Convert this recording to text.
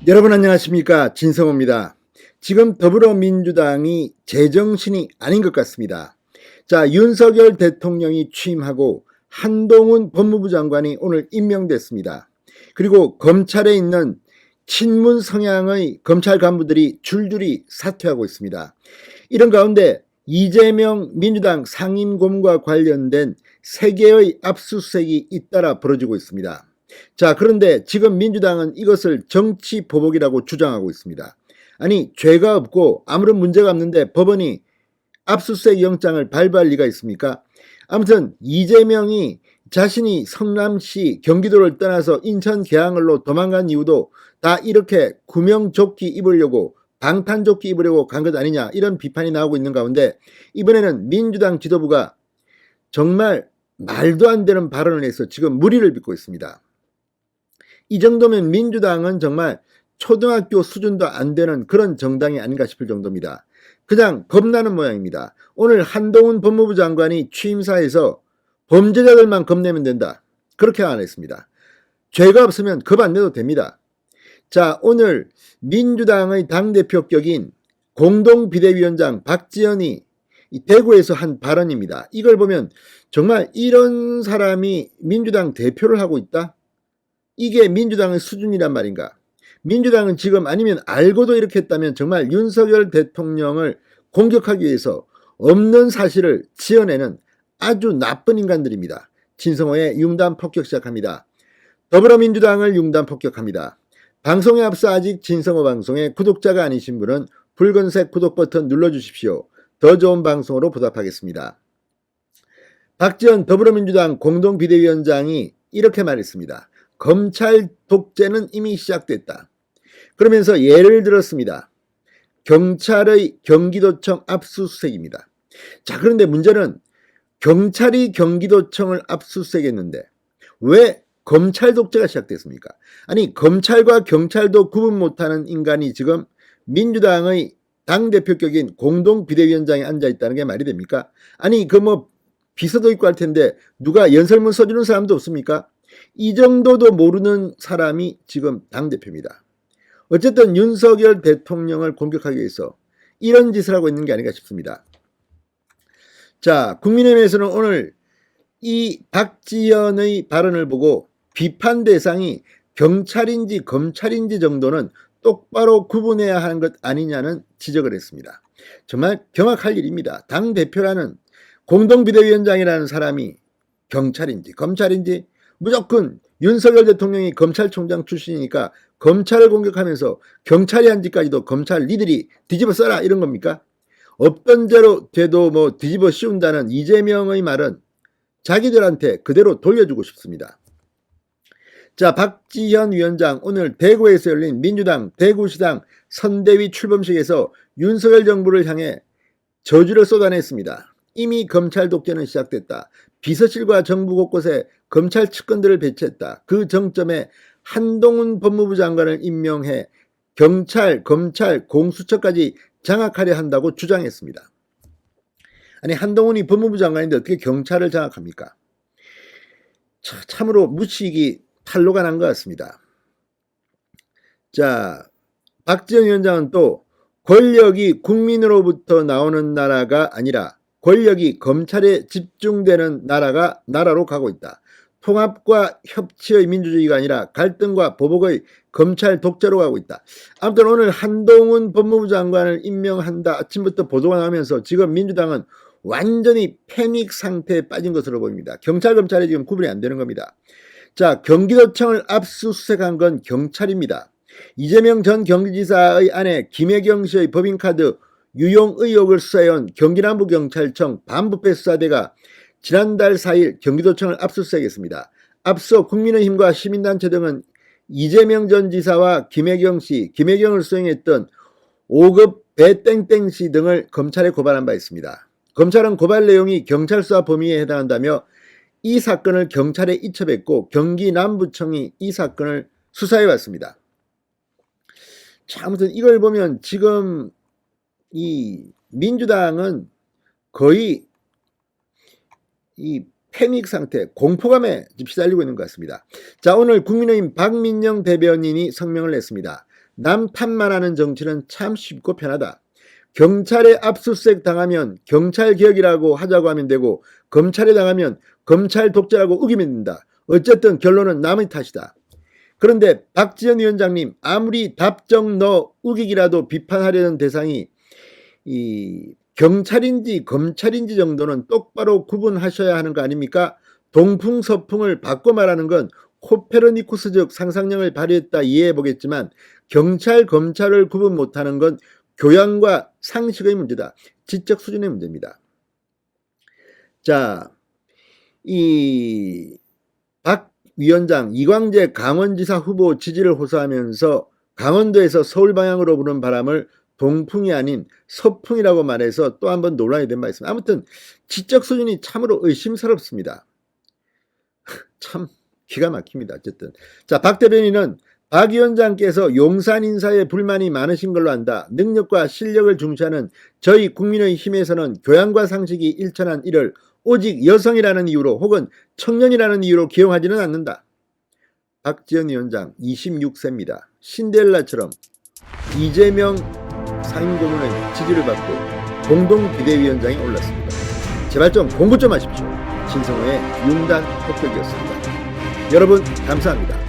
여러분 안녕하십니까, 진성호입니다. 지금 더불어민주당이 제정신이 아닌 것 같습니다. 자, 윤석열 대통령이 취임하고 한동훈 법무부 장관이 오늘 임명됐습니다. 그리고 검찰에 있는 친문 성향의 검찰 간부들이 줄줄이 사퇴하고 있습니다. 이런 가운데 이재명 민주당 상임고문과 관련된 3개의 압수수색이 잇따라 벌어지고 있습니다. 자, 그런데 지금 민주당은 이것을 정치 보복이라고 주장하고 있습니다. 아니, 죄가 없고 아무런 문제가 없는데 법원이 압수수색 영장을 발부할 리가 있습니까? 아무튼 이재명이 자신이 성남시 경기도를 떠나서 인천 계양을로 도망간 이유도 다 이렇게 구명조끼 입으려고, 방탄조끼 입으려고 간 것 아니냐, 이런 비판이 나오고 있는 가운데 이번에는 민주당 지도부가 정말 말도 안 되는 발언을 해서 지금 무리를 빚고 있습니다. 이 정도면 민주당은 정말 초등학교 수준도 안 되는 그런 정당이 아닌가 싶을 정도입니다. 그냥 겁나는 모양입니다. 오늘 한동훈 법무부 장관이 취임사에서 범죄자들만 겁내면 된다, 그렇게 안 했습니다. 죄가 없으면 겁 안 내도 됩니다. 자, 오늘 민주당의 당대표격인 공동비대위원장 박지원이 대구에서 한 발언입니다. 이걸 보면 정말 이런 사람이 민주당 대표를 하고 있다? 이게 민주당의 수준이란 말인가? 민주당은 지금 아니면 알고도 이렇게 했다면 정말 윤석열 대통령을 공격하기 위해서 없는 사실을 지어내는 아주 나쁜 인간들입니다. 진성호의 융단 폭격 시작합니다. 더불어민주당을 융단 폭격합니다. 방송에 앞서 아직 진성호 방송의 구독자가 아니신 분은 붉은색 구독 버튼 눌러주십시오. 더 좋은 방송으로 보답하겠습니다. 박지원 더불어민주당 공동비대위원장이 이렇게 말했습니다. 검찰 독재는 이미 시작됐다. 그러면서 예를 들었습니다. 경찰의 경기도청 압수수색입니다. 자, 그런데 문제는 경찰이 경기도청을 압수수색했는데 왜 검찰 독재가 시작됐습니까? 아니, 검찰과 경찰도 구분 못하는 인간이 지금 민주당의 당대표격인 공동비대위원장에 앉아있다는 게 말이 됩니까? 아니, 비서도 있고 할 텐데 누가 연설문 써주는 사람도 없습니까? 이 정도도 모르는 사람이 지금 당대표입니다. 어쨌든 윤석열 대통령을 공격하기 위해서 이런 짓을 하고 있는 게 아닌가 싶습니다. 자, 국민의힘에서는 오늘 이 박지원의 발언을 보고 비판 대상이 경찰인지 검찰인지 정도는 똑바로 구분해야 하는 것 아니냐는 지적을 했습니다. 정말 경악할 일입니다. 당대표라는 공동비대위원장이라는 사람이 경찰인지 검찰인지, 무조건 윤석열 대통령이 검찰총장 출신이니까 검찰을 공격하면서 경찰이 한 짓까지도 검찰 니들이 뒤집어 써라, 이런 겁니까? 없던 죄로 돼도 뒤집어 씌운다는 이재명의 말은 자기들한테 그대로 돌려주고 싶습니다. 자, 박지현 위원장 오늘 대구에서 열린 민주당 대구시당 선대위 출범식에서 윤석열 정부를 향해 저주를 쏟아냈습니다. 이미 검찰 독재는 시작됐다. 비서실과 정부 곳곳에 검찰 측근들을 배치했다. 그 정점에 한동훈 법무부 장관을 임명해 경찰, 검찰, 공수처까지 장악하려 한다고 주장했습니다. 아니, 한동훈이 법무부 장관인데 어떻게 경찰을 장악합니까? 참으로 무식이 탄로가 난 것 같습니다. 자, 박지원 위원장은 또 권력이 국민으로부터 나오는 나라가 아니라 권력이 검찰에 집중되는 나라로 가고 있다. 통합과 협치의 민주주의가 아니라 갈등과 보복의 검찰 독재로 가고 있다. 아무튼 오늘 한동훈 법무부 장관을 임명한다 아침부터 보도가 나오면서 지금 민주당은 완전히 패닉 상태에 빠진 것으로 보입니다. 경찰, 검찰이 지금 구분이 안 되는 겁니다. 자, 경기도청을 압수수색한 건 경찰입니다. 이재명 전 경기지사의 아내 김혜경 씨의 법인카드 유용 의혹을 수사해온 경기남부경찰청 반부패 수사대가 지난달 4일 경기도청을 압수수색했습니다. 앞서 국민의힘과 시민단체 등은 이재명 전 지사와 김혜경 씨, 김혜경을 수행했던 5급 배땡땡 씨 등을 검찰에 고발한 바 있습니다. 검찰은 고발 내용이 경찰 수사 범위에 해당한다며 이 사건을 경찰에 이첩했고 경기남부청이 이 사건을 수사해왔습니다. 자, 아무튼 이걸 보면 지금 이 민주당은 거의 이 패닉 상태, 공포감에 시달리고 있는 것 같습니다. 자, 오늘 국민의힘 박민영 대변인이 성명을 냈습니다. 남 탓만 하는 정치는 참 쉽고 편하다. 경찰에 압수수색 당하면 경찰개혁이라고 하자고 하면 되고 검찰에 당하면 검찰 독재라고 우기면 된다. 어쨌든 결론은 남의 탓이다. 그런데 박지원 위원장님 아무리 답정 너 우기기라도 비판하려는 대상이 이 경찰인지 검찰인지 정도는 똑바로 구분하셔야 하는 거 아닙니까? 동풍서풍을 바꿔 말하는 건 코페르니쿠스적 상상력을 발휘했다 이해해 보겠지만 경찰 검찰을 구분 못하는 건 교양과 상식의 문제다. 지적 수준의 문제입니다. 자, 이 박 위원장 이광재 강원지사 후보 지지를 호소하면서 강원도에서 서울 방향으로 부는 바람을 동풍이 아닌 서풍이라고 말해서 또 한 번 논란이 된 바 있습니다. 아무튼 지적 수준이 참으로 의심스럽습니다. 참 기가 막힙니다. 어쨌든 자, 박 대변인은 박 위원장께서 용산 인사에 불만이 많으신 걸로 안다. 능력과 실력을 중시하는 저희 국민의힘에서는 교양과 상식이 일천한 이를 오직 여성이라는 이유로 혹은 청년이라는 이유로 기용하지는 않는다. 박지원 위원장 26세입니다. 신데렐라처럼 이재명 상임고문의 지지를 받고 공동비대위원장에 올랐습니다. 제발 좀 공부 좀 하십시오. 신성호의 융단 폭격이었습니다. 여러분 감사합니다.